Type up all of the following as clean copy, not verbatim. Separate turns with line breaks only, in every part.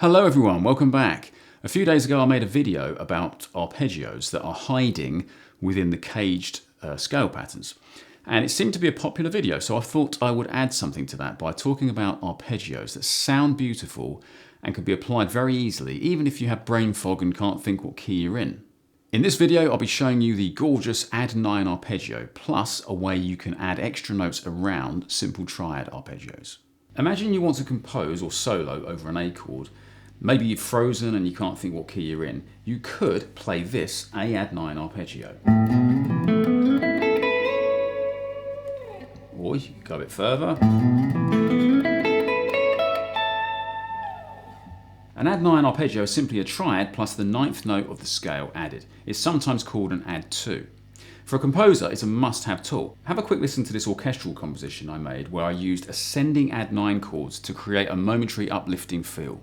Hello everyone, welcome back. A few days ago I made a video about arpeggios that are hiding within the caged scale patterns. And it seemed to be a popular video, so I thought I would add something to that by talking about arpeggios that sound beautiful and can be applied very easily, even if you have brain fog and can't think what key you're in. In this video I'll be showing you the gorgeous add9 arpeggio, plus a way you can add extra notes around simple triad arpeggios. Imagine you want to compose or solo over an A chord. Maybe you've frozen and you can't think what key you're in. You could play this add9 arpeggio. Or you could go a bit further. An add9 arpeggio is simply a triad plus the 9th note of the scale added. It's sometimes called an add2. For a composer, it's a must-have tool. Have a quick listen to this orchestral composition I made where I used ascending add9 chords to create a momentary uplifting feel.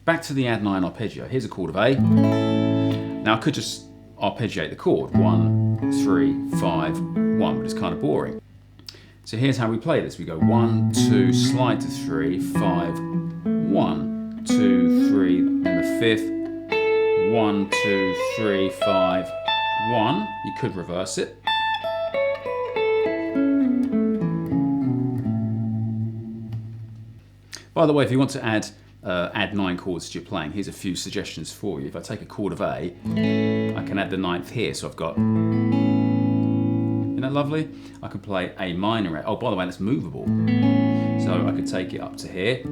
Back to the add9 arpeggio. Here's a chord of A. Now I could just arpeggiate the chord 1, 3, 5, 1, but it's kind of boring. So here's how we play this. We go 1, 2, slide to 3, 5, 1, 2, 3, and the fifth 1, 2, 3, 5, 1. You could reverse it. By the way, if you want to add 9 chords to your playing, here's a few suggestions for you. If I take a chord of A, I can add the 9th here, so I've got, isn't that lovely? I can play A minor, oh by the way that's movable, so I could take it up to here,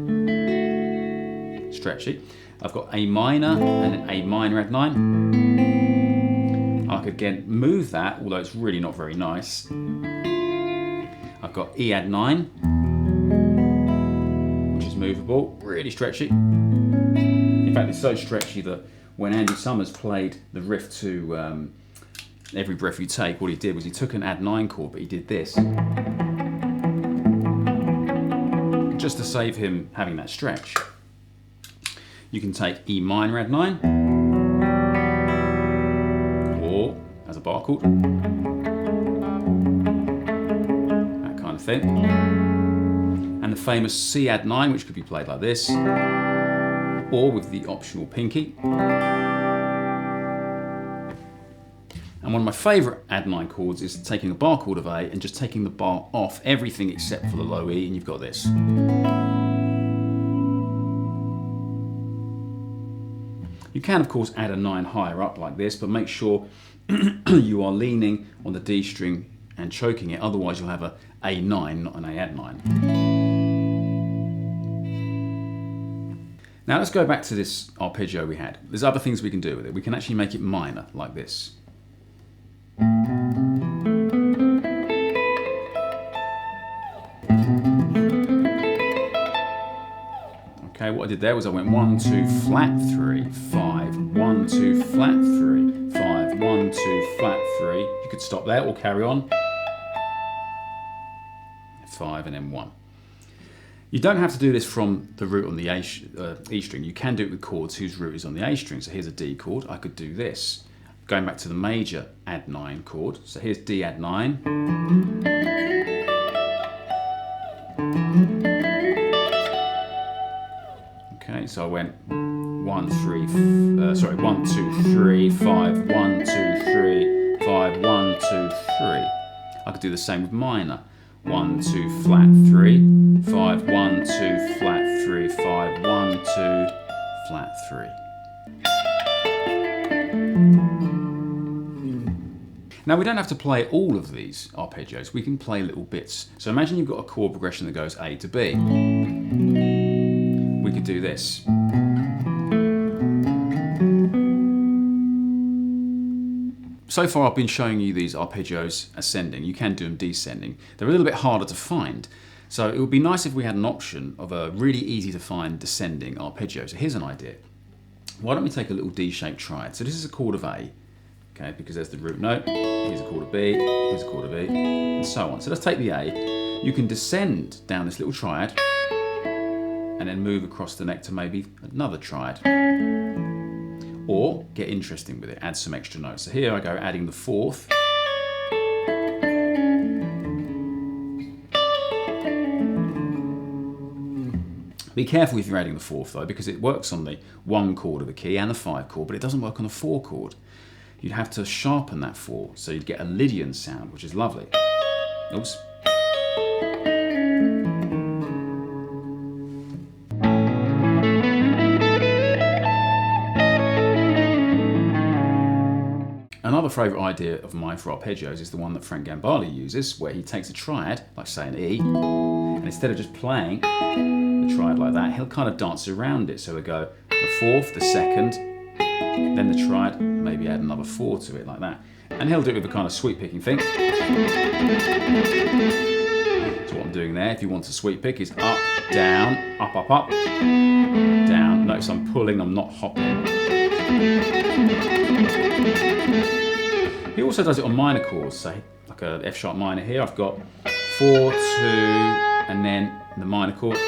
stretchy. I've got A minor and then A minor add 9. I could again move that, although it's really not very nice. I've got E add 9, movable, really stretchy. In fact, it's so stretchy that when Andy Summers played the riff to Every Breath You Take, what he did was he took an add9 chord, but he did this just to save him having that stretch. You can take E minor add 9, or as a bar chord, that kind of thing. And the famous C add 9, which could be played like this, or with the optional pinky. And one of my favourite add9 chords is taking a bar chord of A and just taking the bar off everything except for the low E, and you've got this. You can of course add a 9 higher up like this, but make sure you are leaning on the D string and choking it, otherwise you'll have a A9, not an A add 9. Now let's go back to this arpeggio we had. There's other things we can do with it. We can actually make it minor, like this. Okay, what I did there was I went 1, 2, flat 3, 5, 1, 2, flat 3, 5, 1, 2, flat 3. You could stop there or carry on. 5 and then 1. You don't have to do this from the root on the E string. You can do it with chords whose root is on the A string. So here's a D chord. I could do this. Going back to the major add9 chord. So here's D add 9. Okay, so I went 1, 2, 3, 5, 1, 2, 3, 5, 1, 2, 3. I could do the same with minor. 1, 2, flat 3, 5, 1, 2, flat 3, 5, 1, 2, flat 3. Now we don't have to play all of these arpeggios, we can play little bits. So imagine you've got a chord progression that goes A to B. We could do this. So far I've been showing you these arpeggios ascending. You can do them descending. They're a little bit harder to find. So it would be nice if we had an option of a really easy to find descending arpeggio. So here's an idea. Why don't we take a little D-shaped triad. So this is a chord of A, okay, because there's the root note. Here's a chord of B, here's a chord of E, and so on. So let's take the A. You can descend down this little triad, and and then move across the neck to maybe another triad. Or get interesting with it, add some extra notes. So here I go, adding the fourth. Be careful if you're adding the fourth though, because it works on the 1 chord of the key and the 5 chord, but it doesn't work on the 4 chord. You'd have to sharpen that 4, so you'd get a Lydian sound, which is lovely. Oops. Another favourite idea of mine for arpeggios is the one that Frank Gambale uses, where he takes a triad, like say an E, and instead of just playing the triad like that, he'll kind of dance around it. So we'll go the 4th, the 2nd, then the triad, maybe add another 4 to it like that. And he'll do it with a kind of sweep picking thing. So what I'm doing there, if you want to sweep pick, is up, down, up, up, up, down. Notice I'm pulling, I'm not hopping. He also does it on minor chords, say like a F sharp minor here. I've got 4, 2, and then the minor chord.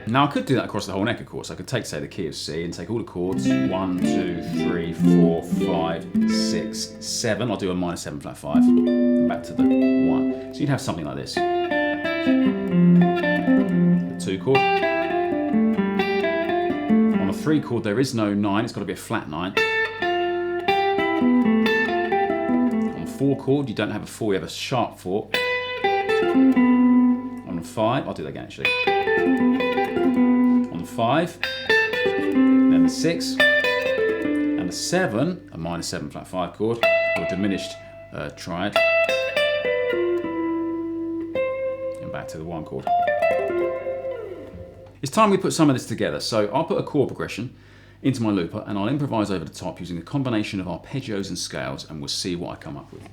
Now I could do that across the whole neck, of course. I could take, say, the key of C and take all the chords, 1, 2, 3, 4, 5, 6, 7. I'll do a minor 7 flat 5, and back to the 1. So you'd have something like this. The 2 chord. On the 3 chord there is no 9, it's got to be a flat 9. On the 4 chord you don't have a 4, you have a sharp 4. On the 5, I'll do that again actually. On the 5, then the 6, and the 7, a minor 7 flat 5 chord, or a diminished triad, and back to the 1 chord. It's time we put some of this together, so I'll put a chord progression into my looper and I'll improvise over the top using a combination of arpeggios and scales, and we'll see what I come up with.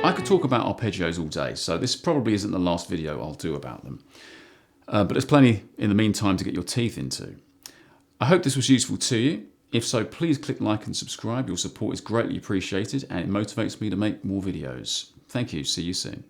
I could talk about arpeggios all day, so this probably isn't the last video I'll do about them. But there's plenty in the meantime to get your teeth into. I hope this was useful to you. If so, please click like and subscribe. Your support is greatly appreciated and it motivates me to make more videos. Thank you. See you soon.